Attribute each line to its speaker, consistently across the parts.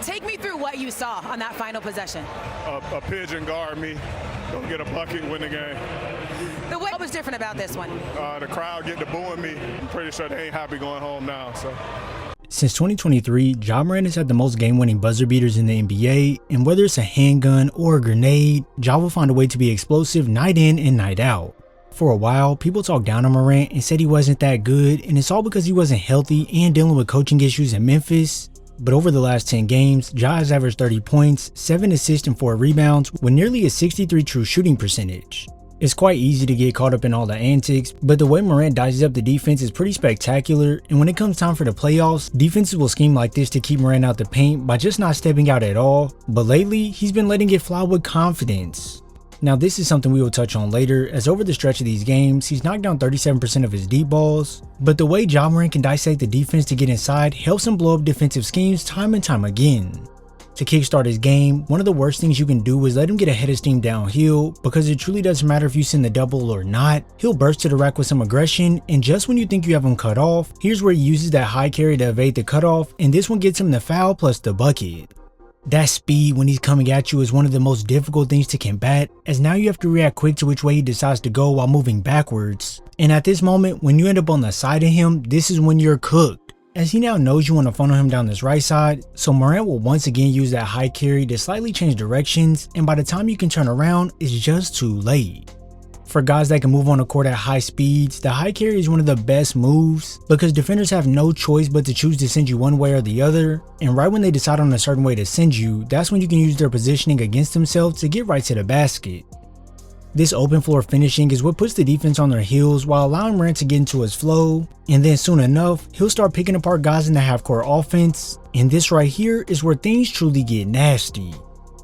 Speaker 1: Take me through what you saw on that final possession.
Speaker 2: A pigeon guard me, go get a bucket, win the game.
Speaker 1: What was different about this one?
Speaker 2: The crowd get to booing me. I'm pretty sure they ain't happy going home now. So.
Speaker 3: Since 2023, Ja Morant has had the most game-winning buzzer beaters in the NBA, and whether it's a handgun or a grenade, Ja will find a way to be explosive night in and night out. For a while, people talked down on Morant and said he wasn't that good, and it's all because he wasn't healthy and dealing with coaching issues in Memphis. But over the last 10 games, Ja has averaged 30 points, 7 assists and 4 rebounds with nearly a 63 true shooting percentage. It's quite easy to get caught up in all the antics, but the way Morant dices up the defense is pretty spectacular, and when it comes time for the playoffs, defenses will scheme like this to keep Morant out the paint by just not stepping out at all, but lately, he's been letting it fly with confidence. Now this is something we will touch on later, as over the stretch of these games, he's knocked down 37% of his deep balls, but the way Ja Morant can dissect the defense to get inside helps him blow up defensive schemes time and time again. To kickstart his game, one of the worst things you can do is let him get a head of steam downhill, because it truly doesn't matter if you send the double or not, he'll burst to the rack with some aggression, and just when you think you have him cut off, here's where he uses that high carry to evade the cutoff, and this one gets him the foul plus the bucket. That speed when he's coming at you is one of the most difficult things to combat, as now you have to react quick to which way he decides to go while moving backwards, and at this moment, when you end up on the side of him, this is when you're cooked, as he now knows you want to funnel him down this right side, so Morant will once again use that high carry to slightly change directions, and by the time you can turn around, it's just too late. For guys that can move on the court at high speeds, the high carry is one of the best moves, because defenders have no choice but to choose to send you one way or the other, and right when they decide on a certain way to send you, that's when you can use their positioning against themselves to get right to the basket. This open floor finishing is what puts the defense on their heels while allowing Morant to get into his flow, and then soon enough, he'll start picking apart guys in the half-court offense, and this right here is where things truly get nasty.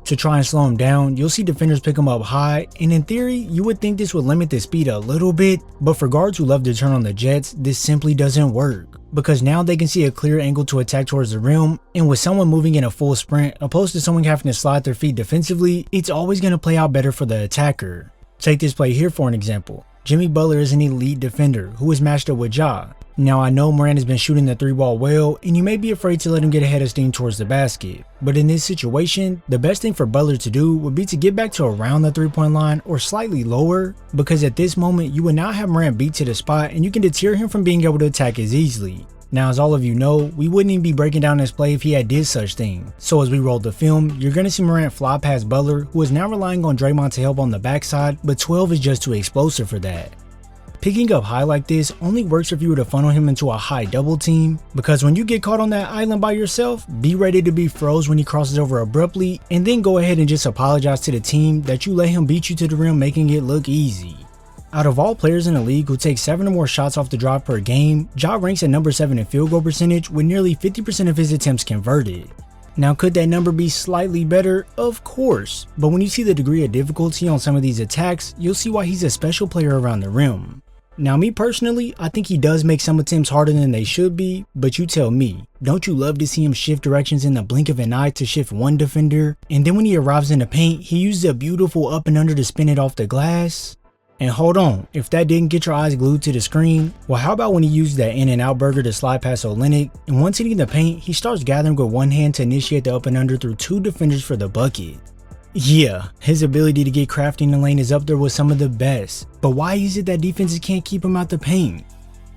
Speaker 3: To try and slow him down, you'll see defenders pick him up high, and in theory, you would think this would limit the speed a little bit, but for guards who love to turn on the jets, this simply doesn't work, because now they can see a clear angle to attack towards the rim, and with someone moving in a full sprint opposed to someone having to slide their feet defensively, it's always going to play out better for the attacker. Take this play here for an example. Jimmy Butler is an elite defender who is matched up with Ja. Now I know Morant has been shooting the 3-ball well, and you may be afraid to let him get ahead of steam towards the basket, but in this situation, the best thing for Butler to do would be to get back to around the 3-point line or slightly lower, because at this moment you would now have Morant beat to the spot and you can deter him from being able to attack as easily. Now as all of you know, we wouldn't even be breaking down this play if he had did such thing, so as we roll the film, you're going to see Morant fly past Butler, who is now relying on Draymond to help on the backside, but 12 is just too explosive for that. Picking up high like this only works if you were to funnel him into a high double team, because when you get caught on that island by yourself, be ready to be froze when he crosses over abruptly, and then go ahead and just apologize to the team that you let him beat you to the rim, making it look easy. Out of all players in the league who take 7 or more shots off the drive per game, Ja ranks at number 7 in field goal percentage with nearly 50% of his attempts converted. Now could that number be slightly better? Of course, but when you see the degree of difficulty on some of these attacks, you'll see why he's a special player around the rim. Now me personally, I think he does make some attempts harder than they should be, but you tell me, don't you love to see him shift directions in the blink of an eye to shift one defender, and then when he arrives in the paint, he uses a beautiful up and under to spin it off the glass? And hold on, if that didn't get your eyes glued to the screen, well how about when he used that in and out burger to slide past Olynyk, and once hitting the paint, he starts gathering with one hand to initiate the up and under through 2 defenders for the bucket. Yeah, his ability to get crafty in the lane is up there with some of the best, but why is it that defenses can't keep him out the paint?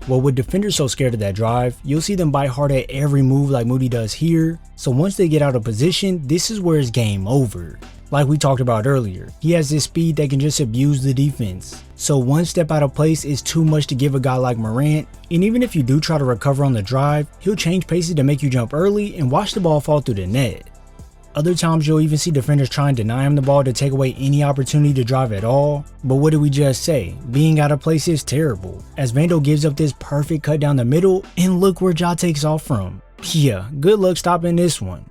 Speaker 3: Well, with defenders so scared of that drive, you'll see them bite hard at every move like Moody does here, so once they get out of position, this is where it's game over. Like we talked about earlier, he has this speed that can just abuse the defense. So one step out of place is too much to give a guy like Morant, and even if you do try to recover on the drive, he'll change paces to make you jump early and watch the ball fall through the net. Other times you'll even see defenders try and deny him the ball to take away any opportunity to drive at all, but what did we just say? Being out of place is terrible, as Vando gives up this perfect cut down the middle, and look where Ja takes off from. Yeah, good luck stopping this one.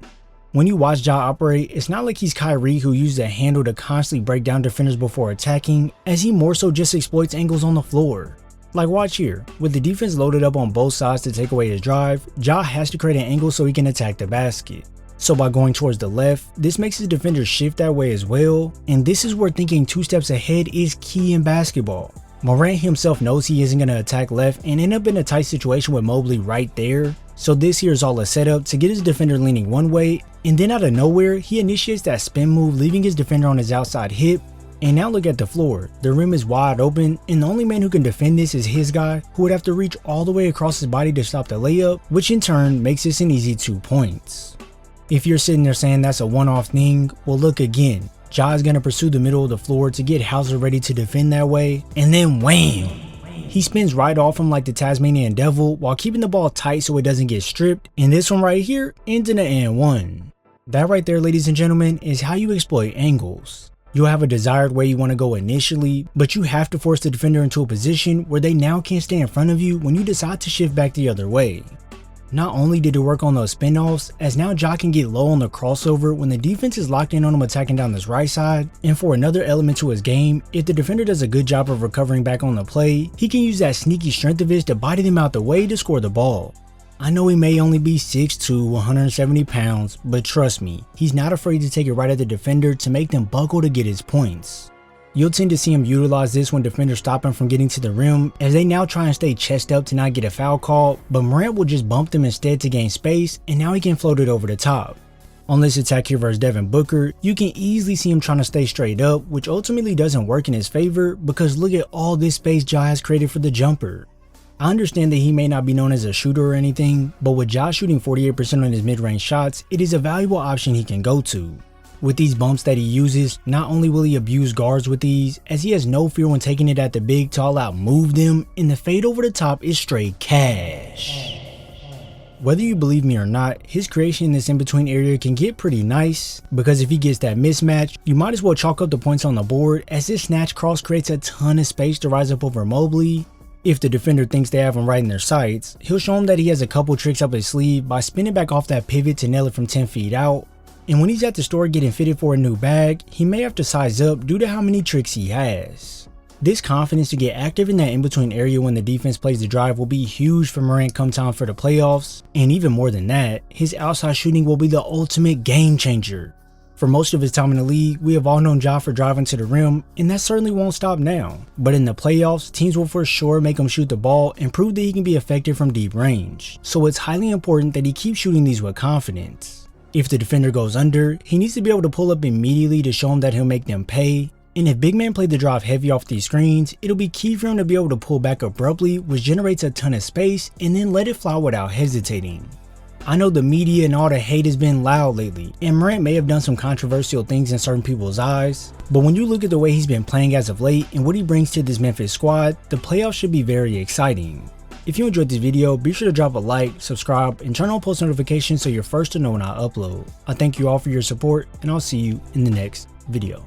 Speaker 3: When you watch Ja operate, it's not like he's Kyrie who uses a handle to constantly break down defenders before attacking, as he more so just exploits angles on the floor. Like watch here, with the defense loaded up on both sides to take away his drive, Ja has to create an angle so he can attack the basket. So by going towards the left, this makes his defenders shift that way as well, and this is where thinking 2 steps ahead is key in basketball. Morant himself knows he isn't going to attack left and end up in a tight situation with Mobley right there, So this here is all a setup to get his defender leaning one way, and then out of nowhere, he initiates that spin move, leaving his defender on his outside hip. And now look at the floor, the rim is wide open, and the only man who can defend this is his guy, who would have to reach all the way across his body to stop the layup, which in turn makes this an easy 2 points. If you're sitting there saying that's a one-off thing, well look again, Ja is going to pursue the middle of the floor to get Hauser ready to defend that way, and then wham! He spins right off him like the Tasmanian devil while keeping the ball tight so it doesn't get stripped, and this one right here ends in an and one. That right there, ladies and gentlemen, is how you exploit angles. You'll have a desired way you want to go initially, but you have to force the defender into a position where they now can't stay in front of you when you decide to shift back the other way. Not only did it work on those spin-offs, as now Ja can get low on the crossover when the defense is locked in on him attacking down this right side, and for another element to his game, if the defender does a good job of recovering back on the play, he can use that sneaky strength of his to body them out the way to score the ball. I know he may only be 6'2", 170 pounds, but trust me, he's not afraid to take it right at the defender to make them buckle to get his points. You'll tend to see him utilize this when defenders stop him from getting to the rim, as they now try and stay chest up to not get a foul call, but Morant will just bump them instead to gain space, and now he can float it over the top. On this attack here versus Devin Booker, you can easily see him trying to stay straight up, which ultimately doesn't work in his favor because look at all this space Ja has created for the jumper. I understand that he may not be known as a shooter or anything, but with Ja shooting 48% on his mid-range shots, it is a valuable option he can go to. With these bumps that he uses, not only will he abuse guards with these, as he has no fear when taking it at the big to all out move them, and the fade over the top is straight cash. Whether you believe me or not, his creation in this in-between area can get pretty nice, because if he gets that mismatch, you might as well chalk up the points on the board, as this snatch cross creates a ton of space to rise up over Mobley. If the defender thinks they have him right in their sights, he'll show him that he has a couple tricks up his sleeve by spinning back off that pivot to nail it from 10 feet out. And when he's at the store getting fitted for a new bag, he may have to size up due to how many tricks he has. This confidence to get active in that in-between area when the defense plays the drive will be huge for Morant come time for the playoffs, and even more than that, his outside shooting will be the ultimate game changer. For most of his time in the league, we have all known Ja for driving to the rim, and that certainly won't stop now. But in the playoffs, teams will for sure make him shoot the ball and prove that he can be effective from deep range. So it's highly important that he keeps shooting these with confidence. If the defender goes under, he needs to be able to pull up immediately to show him that he'll make them pay. And if big men play the drive heavy off these screens, it'll be key for him to be able to pull back abruptly, which generates a ton of space, and then let it fly without hesitating. I know the media and all the hate has been loud lately, and Morant may have done some controversial things in certain people's eyes, but when you look at the way he's been playing as of late and what he brings to this Memphis squad, the playoffs should be very exciting. If you enjoyed this video, be sure to drop a like, subscribe, and turn on post notifications so you're first to know when I upload. I thank you all for your support, and I'll see you in the next video.